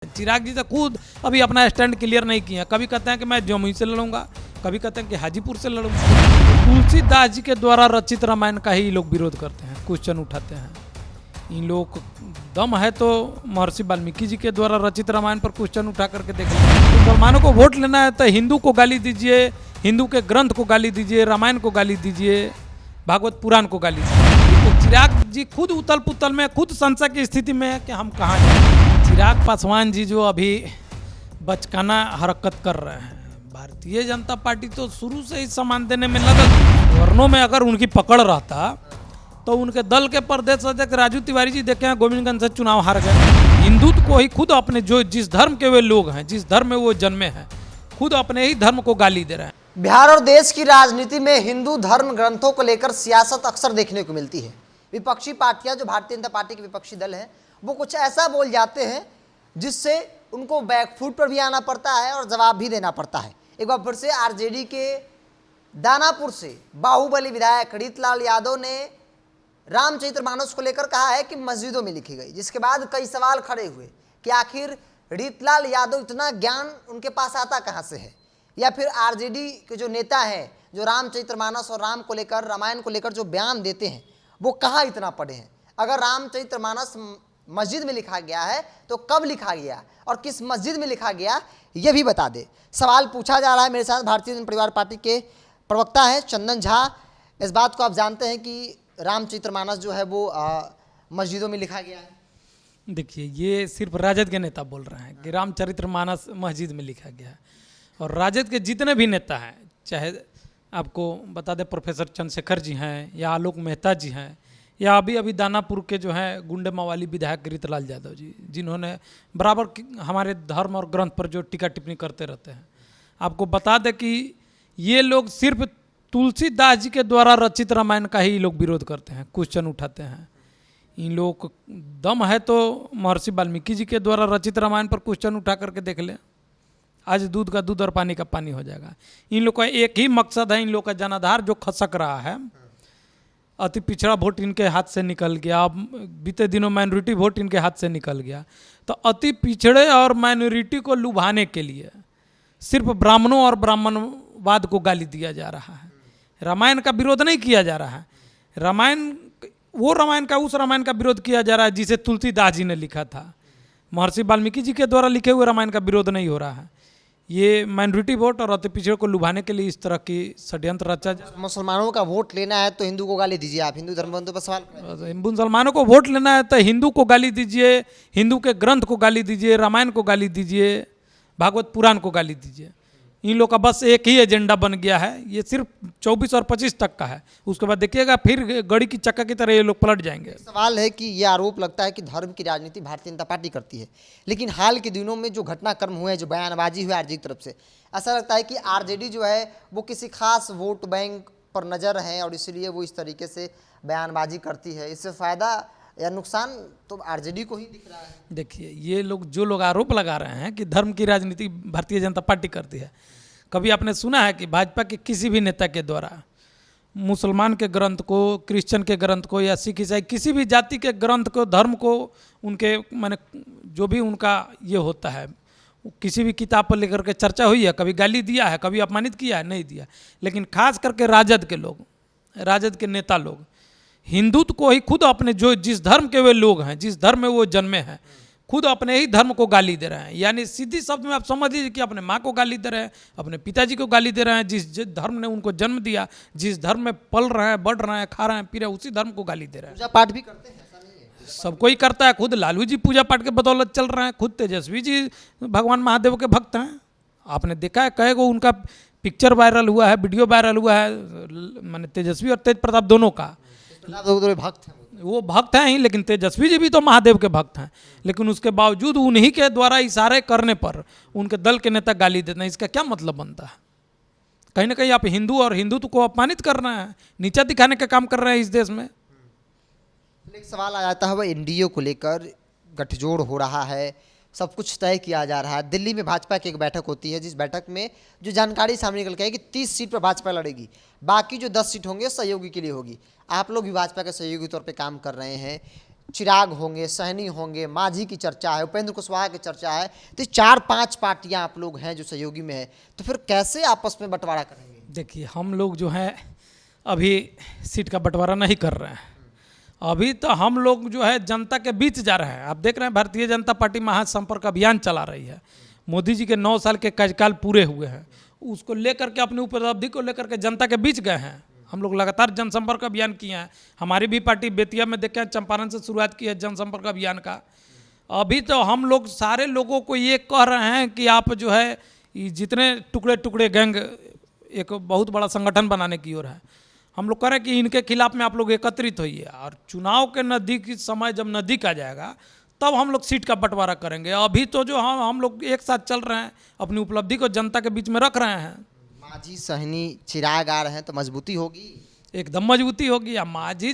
चिराग जी तो खुद अभी अपना स्टैंड क्लियर नहीं किया। कभी कहते हैं कि मैं जमुई से लड़ूंगा, कभी कहते हैं कि हाजीपुर से लड़ूंगा। तुलसीदास जी के द्वारा रचित रामायण का ही लोग विरोध करते हैं, क्वेश्चन उठाते हैं। इन लोग दम है तो महर्षि वाल्मीकि जी के द्वारा रचित रामायण पर क्वेश्चन उठा करके देख लें। मुसलमानों को वोट लेना है तो हिंदू को गाली दीजिए, हिंदू के ग्रंथ को गाली दीजिए, रामायण को गाली दीजिए, भागवत पुराण को गाली दीजिए। तो चिराग जी खुद उतल पुतल में, खुद संशय की स्थिति में है कि हम कहाँ जाएं। चिराग पासवान जी जो अभी बचकाना हरकत कर रहे हैं, भारतीय जनता पार्टी तो शुरू से ही सामान देने में लगा। वर्णों में अगर उनकी पकड़ रहता तो उनके दल के प्रदेश अध्यक्ष राजू तिवारी जी देखे हैं गोविंदगंज से चुनाव हार गए। हिंदुत्व को ही खुद अपने जो जिस धर्म के वे लोग हैं, जिस धर्म में वो जन्मे हैं, खुद अपने ही धर्म को गाली दे रहे हैं। बिहार और देश की राजनीति में हिंदू धर्म ग्रंथों को लेकर सियासत अक्सर देखने को मिलती है। विपक्षी पार्टियां, जो भारतीय जनता पार्टी के विपक्षी दल हैं, वो कुछ ऐसा बोल जाते हैं जिससे उनको बैकफुट पर भी आना पड़ता है और जवाब भी देना पड़ता है। एक बार फिर से आरजेडी के दानापुर से बाहुबली विधायक रीतलाल यादव ने रामचरितमानस को लेकर कहा है कि मस्जिदों में लिखी गई, जिसके बाद कई सवाल खड़े हुए कि आखिर रीतलाल यादव इतना ज्ञान उनके पास आता कहाँ से है, या फिर आरजेडी के जो नेता हैं जो रामचरितमानस और राम को लेकर, रामायण को लेकर जो बयान देते हैं, वो कहाँ इतना पढ़े हैं। अगर रामचरितमानस मस्जिद में लिखा गया है तो कब लिखा गया और किस मस्जिद में लिखा गया, ये भी बता दे। सवाल पूछा जा रहा है। मेरे साथ भारतीय जनता परिवार पार्टी के प्रवक्ता हैं चंदन झा। इस बात को आप जानते हैं कि रामचरितमानस जो है वो मस्जिदों में लिखा गया है। देखिए, ये सिर्फ राजद के नेता बोल रहे हैं कि रामचरितमानस मस्जिद में लिखा गया है, और राजद के जितने भी नेता हैं, चाहे आपको बता दें प्रोफेसर चंद्रशेखर जी हैं या आलोक मेहता जी हैं, या अभी दानापुर के जो हैं गुंडे मवाली विधायक रीतलाल यादव जी, जिन्होंने बराबर हमारे धर्म और ग्रंथ पर जो टीका टिप्पणी करते रहते हैं, आपको बता दें कि ये लोग सिर्फ तुलसीदास जी के द्वारा रचित रामायण का ही लोग विरोध करते हैं, क्वेश्चन उठाते हैं। इन लोग दम है तो महर्षि वाल्मीकि जी के द्वारा रचित रामायण पर क्वेश्चन उठा करके देख लें। आज दूध का दूध और पानी का पानी हो जाएगा। इन लोग का एक ही मकसद है, इन लोग का जनाधार जो खसक रहा है, अति पिछड़ा वोट इनके हाथ से निकल गया। अब बीते दिनों माइनॉरिटी वोट इनके हाथ से निकल गया, तो अति पिछड़े और माइनॉरिटी को लुभाने के लिए सिर्फ ब्राह्मणों और ब्राह्मणवाद को गाली दिया जा रहा है। रामायण का विरोध नहीं किया जा रहा है। रामायण का उस रामायण का विरोध किया जा रहा है जिसे तुलसीदास जी ने लिखा था। महर्षि वाल्मीकि जी के द्वारा लिखे हुए रामायण का विरोध नहीं हो रहा है। ये माइनॉरिटी वोट और अति पिछड़े को लुभाने के लिए इस तरह की षड्यंत्र रचा जा। मुसलमानों का वोट लेना है तो हिंदू को गाली दीजिए। आप हिंदू धर्म बंधु पर सवाल। मुसलमानों को वोट लेना है तो हिंदू को गाली दीजिए, हिंदू के ग्रंथ को गाली दीजिए, रामायण को गाली दीजिए, भागवत पुराण को गाली दीजिए। इन लोग का बस एक ही एजेंडा बन गया है। ये सिर्फ 24 और 25 तक का है। उसके बाद देखिएगा फिर गड़ी की चक्का की तरह ये लोग पलट जाएंगे। सवाल है कि ये आरोप लगता है कि धर्म की राजनीति भारतीय जनता पार्टी करती है, लेकिन हाल के दिनों में जो घटनाक्रम हुए, जो बयानबाजी हुई आरजेडी की तरफ से, ऐसा लगता है कि आरजेडी जो है वो किसी खास वोट बैंक पर नज़र है और इसलिए वो इस तरीके से बयानबाजी करती है। इससे फ़ायदा या नुकसान तो आरजेडी को ही दिख रहा है। देखिए, ये लोग जो लोग आरोप लगा रहे हैं कि धर्म की राजनीति भारतीय जनता पार्टी करती है, कभी आपने सुना है कि भाजपा के किसी भी नेता के द्वारा मुसलमान के ग्रंथ को, क्रिश्चियन के ग्रंथ को, या सिख ईसाई किसी भी जाति के ग्रंथ को, धर्म को, उनके माने जो भी उनका ये होता है, किसी भी किताब पर लेकर के चर्चा हुई है? कभी गाली दिया है? कभी अपमानित किया है? नहीं दिया। लेकिन खास करके राजद के लोग, राजद के नेता लोग हिंदुत्व को ही खुद अपने जो जिस धर्म के वे लोग हैं, जिस धर्म में वो जन्मे हैं, खुद अपने ही धर्म को गाली दे रहे हैं। यानी सीधी शब्द में आप समझ लीजिए कि अपने माँ को गाली दे रहे हैं, अपने पिताजी को गाली दे रहे हैं। जिस धर्म ने उनको जन्म दिया, जिस धर्म में पल रहे हैं, बढ़ रहे हैं, खा रहे हैं, पी रहे हैं, उसी धर्म को गाली दे रहे हैं। पूजा पाठ भी करते हैं, ऐसा नहीं है? सब कोई करता है। खुद लालू जी पूजा पाठ के बदौलत चल रहे हैं। खुद तेजस्वी जी भगवान महादेव के भक्त हैं। आपने देखा है, कई गो उनका पिक्चर वायरल हुआ है, वीडियो वायरल हुआ है, मैंने तेजस्वी और तेज प्रताप दोनों का। भक्त हैं वो भक्त हैं ही, लेकिन तेजस्वी जी भी तो महादेव के भक्त हैं। लेकिन उसके बावजूद उन्हीं के द्वारा इशारे करने पर उनके दल के नेता गाली देते हैं। इसका क्या मतलब बनता है? कहीं ना कहीं आप हिंदू और हिंदुत्व को अपमानित कर रहे हैं, नीचा दिखाने का काम कर रहे हैं इस देश में। एक सवाल आ जाता है, वह एनडीए को लेकर गठजोड़ हो रहा है, सब कुछ तय किया जा रहा है। दिल्ली में भाजपा की एक बैठक होती है, जिस बैठक में जो जानकारी सामने निकल के है कि 30 सीट पर भाजपा लड़ेगी, बाकी जो 10 सीट होंगे सहयोगी के लिए होगी। आप लोग भी भाजपा के सहयोगी तौर पे काम कर रहे हैं, चिराग होंगे, सहनी होंगे, मांझी की चर्चा है, उपेंद्र कुशवाहा की चर्चा है, तो 4-5 पार्टियां आप लोग हैं जो सहयोगी में है, तो फिर कैसे आपस में बंटवारा करेंगे? देखिए हम लोग जो है अभी सीट का बंटवारा नहीं कर रहे हैं। अभी तो हम लोग जो है जनता के बीच जा रहे हैं। आप देख रहे हैं भारतीय जनता पार्टी महासंपर्क अभियान चला रही है। मोदी जी के 9 साल के कार्यकाल पूरे हुए हैं, उसको लेकर के अपनी उपलब्धि को लेकर के जनता के बीच गए हैं। हम लोग लगातार जनसंपर्क अभियान किए हैं। हमारी भी पार्टी बेतिया में देखे चंपारण से शुरुआत की है जनसंपर्क अभियान का। अभी तो हम लोग सारे लोगों को ये कह रहे हैं कि आप जो है ये जितने टुकड़े टुकड़े गैंग एक बहुत बड़ा संगठन बनाने की ओर है, हम लोग कह रहे हैं कि इनके खिलाफ में आप लोग एकत्रित होइए और चुनाव के नज़दीक समय जब नज़दीक आ जाएगा तब हम लोग सीट का बंटवारा करेंगे। अभी तो जो हम लोग एक साथ चल रहे हैं, अपनी उपलब्धि को जनता के बीच में रख रहे हैं। मांझी, सहनी, चिराग आ रहे हैं तो मजबूती होगी, एकदम मजबूती होगी। अब मांझी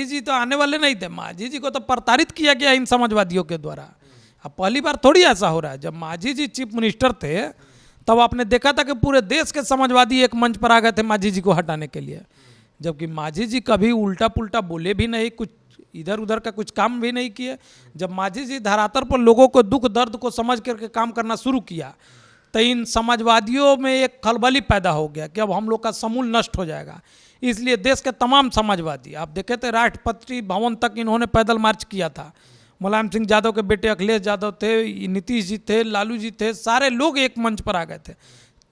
जी तो आने वाले नहीं थे। मांझी जी को तो प्रताड़ित किया गया इन समाजवादियों के द्वारा। अब पहली बार थोड़ी ऐसा हो रहा है। जब मांझी जी चीफ मिनिस्टर थे तब आपने देखा था कि पूरे देश के समाजवादी एक मंच पर आ गए थे मांझी जी को हटाने के लिए, जबकि मांझी जी कभी उल्टा पुल्टा बोले भी नहीं, कुछ इधर उधर का कुछ काम भी नहीं किए। जब मांझी जी धरातल पर लोगों को दुख दर्द को समझ करके काम करना शुरू किया तो इन समाजवादियों में एक खलबली पैदा हो गया कि अब हम लोग का समूल नष्ट हो जाएगा। इसलिए देश के तमाम समाजवादी, आप देखे थे राष्ट्रपति भवन तक इन्होंने पैदल मार्च किया था। मुलायम सिंह यादव के बेटे अखिलेश यादव थे, नीतीश जी थे, लालू जी थे, सारे लोग एक मंच पर आ गए थे।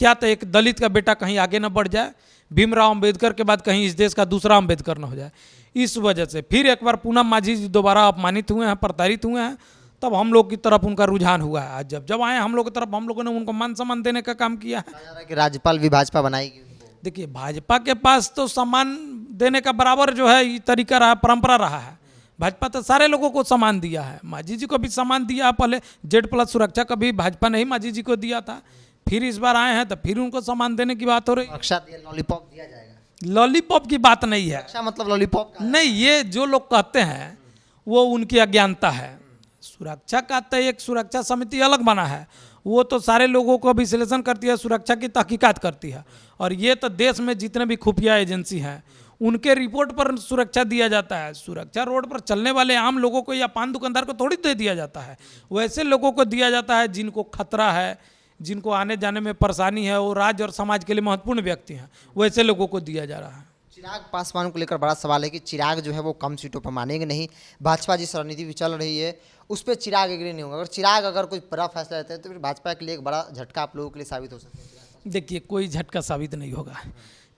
क्या तो एक दलित का बेटा कहीं आगे न बढ़ जाए, भीमराव अंबेडकर के बाद कहीं इस देश का दूसरा अंबेडकर न हो जाए। इस वजह से फिर एक बार पूनम मांझी जी दोबारा अपमानित हुए हैं, प्रताड़ित हुए हैं, तब हम लोग की तरफ उनका रुझान हुआ है। आज जब आए हम लोग की तरफ, हम लोगों ने उनको मान सम्मान देने का काम किया है। कहा जा रहा है कि राज्यपाल भी भाजपा बनाएगी उनको। देखिए भाजपा के पास तो सम्मान देने का बराबर जो है ये तरीका रहा, परंपरा रहा है। भाजपा तो सारे लोगों को सम्मान दिया है। मांझी जी को भी सम्मान दिया, पहले Z+ सुरक्षा का भी भाजपा ने ही मांझी जी को दिया था। फिर इस बार आए हैं तो फिर उनको सम्मान देने की बात हो रही। रक्षा दिया, लॉलीपॉप दिया जाएगा। लॉलीपॉप की बात नहीं है, रक्षा मतलब लॉलीपॉप का नहीं, ये जो लोग कहते हैं वो उनकी अज्ञानता है। सुरक्षा का तो एक सुरक्षा समिति अलग बना है, वो तो सारे लोगों को विश्लेषण करती है, सुरक्षा की तहकीकात करती है। और ये तो देश में जितने भी खुफिया एजेंसी हैं उनके रिपोर्ट पर सुरक्षा दिया जाता है। सुरक्षा रोड पर चलने वाले आम लोगों को या पान दुकानदार को थोड़ी दे दिया जाता है, वैसे लोगों को दिया जाता है जिनको खतरा है, जिनको आने जाने में परेशानी है, वो राज्य और समाज के लिए महत्वपूर्ण व्यक्ति हैं, वैसे लोगों को दिया जा रहा है। चिराग पासवान को लेकर बड़ा सवाल है कि चिराग जो है वो कम सीटों पर मानेंगे नहीं। भाजपा जिस रणनीति भी चल रही है उस पर चिराग एग्री नहीं होगा। अगर चिराग कोई बड़ा फैसला लेते हैं तो फिर भाजपा के लिए एक बड़ा झटका आप लोगों के लिए साबित हो सकता है। देखिए कोई झटका साबित नहीं होगा।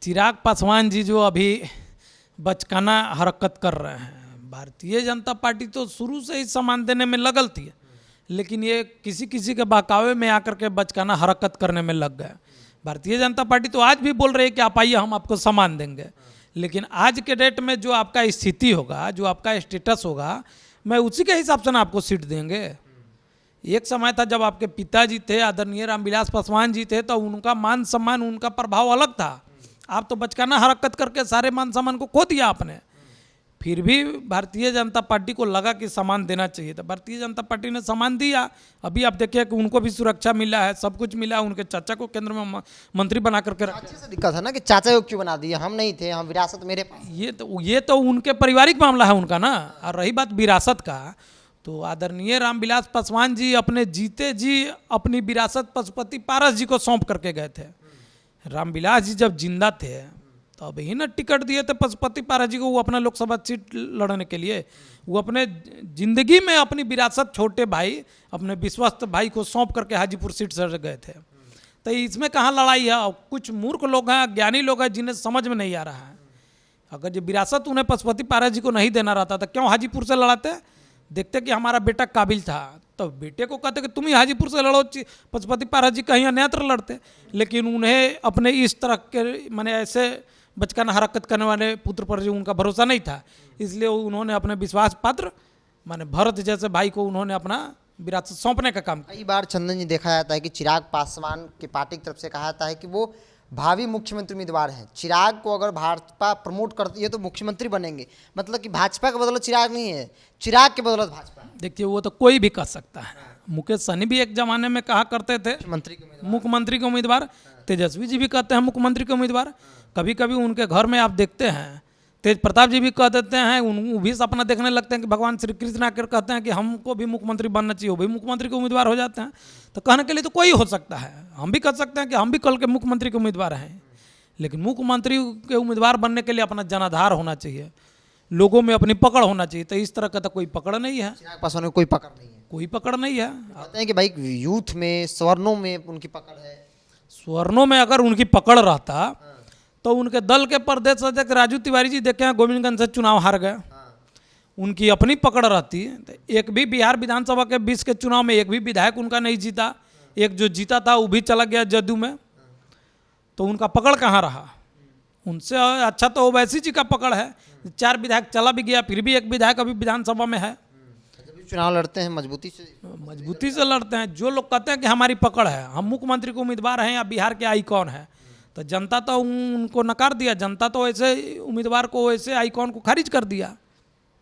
चिराग पासवान जी जो अभी बचकाना हरकत कर रहे हैं, भारतीय जनता पार्टी तो शुरू से ही सम्मान देने में लगल थी, लेकिन ये किसी किसी के बहकावे में आकर के बचकाना हरकत करने में लग गए। भारतीय जनता पार्टी तो आज भी बोल रही है कि आप आइए हम आपको सम्मान देंगे, लेकिन आज के डेट में जो आपका स्थिति होगा, जो आपका स्टेटस होगा, मैं उसी के हिसाब से ना आपको सीट देंगे। एक समय था जब आपके पिताजी थे आदरणीय रामविलास पासवान जी थे, तो उनका मान सम्मान, उनका प्रभाव अलग था। आप तो बचकाना हरकत करके सारे मान सम्मान को खो दिया आपने। फिर भी भारतीय जनता पार्टी को लगा कि सम्मान देना चाहिए, तो भारतीय जनता पार्टी ने सम्मान दिया। अभी आप देखिए कि उनको भी सुरक्षा मिला है, सब कुछ मिला है। उनके चाचा को केंद्र में मंत्री बना करके रखा। चाचा से दिक्कत है ना कि चाचा को क्यों बना दिया, हम नहीं थे, हम विरासत मेरे पास। ये तो उनके पारिवारिक मामला है उनका ना। और रही बात विरासत का, तो आदरणीय रामविलास पासवान जी अपने जीते जी अपनी विरासत पशुपति पारस जी को सौंप करके गए थे। रामविलास जी जब जिंदा थे तब ही ना टिकट दिए थे पशुपति पारस जी को, वो अपना लोकसभा सीट लड़ने के लिए। वो अपने जिंदगी में अपनी विरासत छोटे भाई, अपने विश्वस्त भाई को सौंप करके हाजीपुर सीट से गए थे। तो इसमें कहाँ लड़ाई है? कुछ मूर्ख लोग हैं, ज्ञानी लोग हैं जिन्हें समझ में नहीं आ रहा है। अगर जो विरासत उन्हें पशुपति पारस जी को नहीं देना रहता तो क्यों हाजीपुर से लड़ाते? देखते कि हमारा बेटा काबिल था तो बेटे को कहते कि तुम ही हाजीपुर से लड़ो, पशुपति पारस जी कहीं अन्यत्र लड़ते। लेकिन उन्हें अपने इस तरह के माने ऐसे बचकाना हरकत करने वाले पुत्र पर जो उनका भरोसा नहीं था, इसलिए उन्होंने अपने विश्वास पात्र माने भरत जैसे भाई को उन्होंने अपना विरासत सौंपने का काम किया। कई बार चंदन जी देखा जाता है कि चिराग पासवान की पार्टी की तरफ से कहा जाता है कि वो भावी मुख्यमंत्री उम्मीदवार हैं। चिराग को अगर भाजपा प्रमोट करती है तो मुख्यमंत्री बनेंगे, मतलब कि भाजपा के बदौलत चिराग नहीं है, चिराग के बदौलत भाजपा। देखिए वो तो कोई भी कह सकता है। मुकेश सहनी भी एक जमाने में कहा करते थे मुख्यमंत्री के उम्मीदवार, तेजस्वी जी भी कहते हैं मुख्यमंत्री के उम्मीदवार। कभी कभी उनके घर में आप देखते हैं तेज प्रताप जी भी कह देते हैं, वो भी सपना देखने लगते हैं कि भगवान श्री कृष्ण आकर कहते हैं कि हमको भी मुख्यमंत्री बनना चाहिए, वो भी मुख्यमंत्री के उम्मीदवार हो जाते हैं। तो कहने के लिए तो कोई हो सकता है, हम भी कह सकते हैं कि हम भी कल के मुख्यमंत्री के उम्मीदवार हैं, लेकिन मुख्यमंत्री के उम्मीदवार बनने के लिए अपना जनाधार होना चाहिए, लोगों में अपनी पकड़ होना चाहिए। तो इस तरह का तो कोई पकड़ नहीं है, चिराग पासवान में कोई पकड़ नहीं है। कोई पकड़ नहीं है। कहते हैं कि भाई यूथ में, सवर्णों में उनकी पकड़ है। स्वर्णों में अगर उनकी पकड़ रहता तो उनके दल के प्रदेश अध्यक्ष राजू तिवारी जी देखे हैं गोविंदगंज से चुनाव हार गए, उनकी अपनी पकड़ रहती तो एक भी बिहार विधानसभा के 20 के चुनाव में एक भी विधायक उनका नहीं जीता, एक जो जीता था वो भी चला गया जदयू में, तो उनका पकड़ कहाँ रहा। उनसे अच्छा तो ओवैसी जी का पकड़ है, 4 विधायक चला भी गया, फिर भी एक विधायक अभी विधानसभा में है। जब भी चुनाव लड़ते हैं मजबूती से लड़ते हैं। जो लोग कहते हैं कि हमारी पकड़ है, हम मुख्यमंत्री के उम्मीदवार हैं या बिहार के आइकॉन है, तो जनता तो उनको नकार दिया, जनता तो ऐसे उम्मीदवार को, ऐसे आइकॉन को खारिज कर दिया।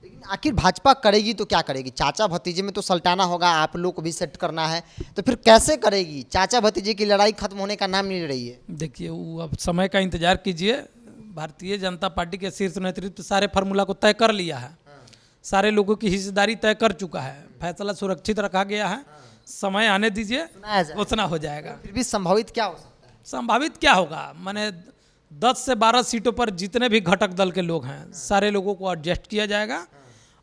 लेकिन आखिर भाजपा करेगी तो क्या करेगी? चाचा भतीजे में तो सल्टाना होगा, आप लोग को भी सेट करना है, तो फिर कैसे करेगी? चाचा भतीजे की लड़ाई खत्म होने का नाम नहीं ले रही है। देखिए, वो अब समय का इंतजार कीजिए। भारतीय जनता पार्टी के शीर्ष नेतृत्व सारे फार्मूला को तय कर लिया है, सारे लोगों की हिस्सेदारी तय कर चुका है, फैसला सुरक्षित रखा गया है। समय आने दीजिए, घोषणा हो जाएगा। फिर भी संभावित क्या हो सकता है? संभावित क्या होगा, मैंने 10 से 12 सीटों पर जितने भी घटक दल के लोग हैं सारे लोगों को एडजस्ट किया जाएगा,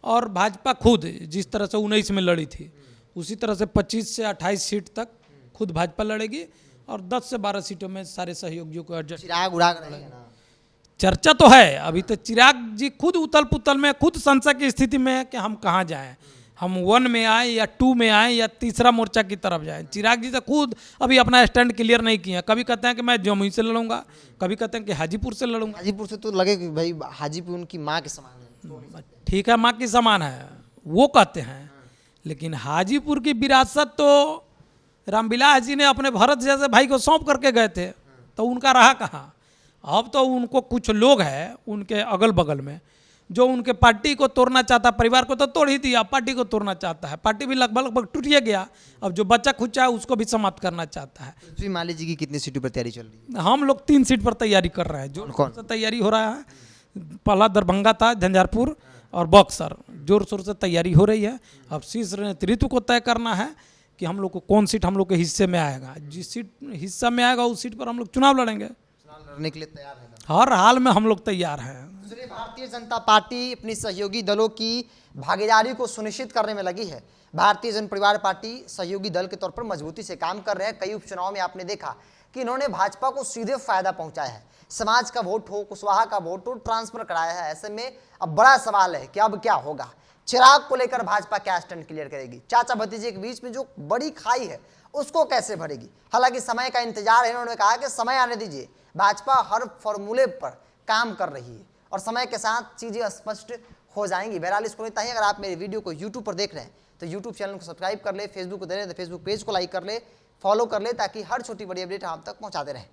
और भाजपा खुद जिस तरह से 19 में लड़ी थी उसी तरह से 25 से 28 सीट तक खुद भाजपा लड़ेगी, और 10 से 12 सीटों में सारे सहयोगियों को एडजस्ट। चिराग उड़ाग रहेगा ना? चर्चा तो है, अभी तो चिराग जी खुद उतल पुतल में, खुद संशय की स्थिति में है कि हम कहाँ जाएं, हम 1 में आए या 2 में आए या तीसरा मोर्चा की तरफ जाएं। चिराग जी तो खुद अभी अपना स्टैंड क्लियर नहीं किया, कभी कहते हैं कि मैं जमुई से लड़ूंगा, कभी कहते हैं कि हाजीपुर से लड़ूंगा। हाजीपुर से तो लगे कि भाई हाजीपुर उनकी माँ के समान है। ठीक है, माँ की समान है वो कहते हैं, लेकिन हाजीपुर की विरासत तो रामविलास जी ने अपने भरत जैसे भाई को सौंप करके गए थे, तो उनका रहा कहाँ। अब तो उनको कुछ लोग हैं उनके अगल बगल में जो उनके पार्टी को तोड़ना चाहता, परिवार को तो तोड़ ही दिया, पार्टी को तोड़ना चाहता है, पार्टी भी लगभग टूट गया, अब जो बच्चा खुचा है उसको भी समाप्त करना चाहता है। पृथ्वी माली जी की कितनी सीटों पर तैयारी चल रही है? हम लोग 3 सीट पर तैयारी कर रहे हैं, जोर शोर से तैयारी हो रहा है। पहला दरभंगा था, झंझारपुर और बक्सर, जोर शोर से तैयारी हो रही है। अब शीर्ष नेतृत्व को तय करना है कि हम लोग को कौन सीट हम लोग के हिस्से में आएगा, जिस सीट हिस्सा में आएगा उस सीट पर हम लोग चुनाव लड़ेंगे। चुनाव लड़ने के लिए तैयार है? हर हाल में हम लोग तैयार हैं। दूसरी भारतीय जनता पार्टी अपनी सहयोगी दलों की भागीदारी को सुनिश्चित करने में लगी है। भारतीय जन परिवार पार्टी सहयोगी दल के तौर पर मजबूती से काम कर रहे हैं। कई उपचुनाव में आपने देखा कि इन्होंने भाजपा को सीधे फायदा पहुंचाया है। समाज का वोट हो, कुशवाहा का वोट हो, ट्रांसफर कराया है। ऐसे में अब बड़ा सवाल है कि अब क्या होगा, चिराग को लेकर भाजपा क्या स्टैंड क्लियर करेगी, चाचा भतीजे के बीच में जो बड़ी खाई है उसको कैसे भरेगी। हालांकि समय का इंतजार है, इन्होंने कहा कि समय आने दीजिए, भाजपा हर फॉर्मूले पर काम कर रही है और समय के साथ चीजें स्पष्ट हो जाएंगी। बहरहाल इसको नहीं चाहिए। अगर आप मेरे वीडियो को यूट्यूब पर देख रहे हैं तो यूट्यूब चैनल को सब्सक्राइब कर ले, फेसबुक को दे रहे हैं तो फेसबुक पेज को लाइक कर ले, फॉलो कर ले, ताकि हर छोटी बड़ी अपडेट आप तक पहुंचाते रहें।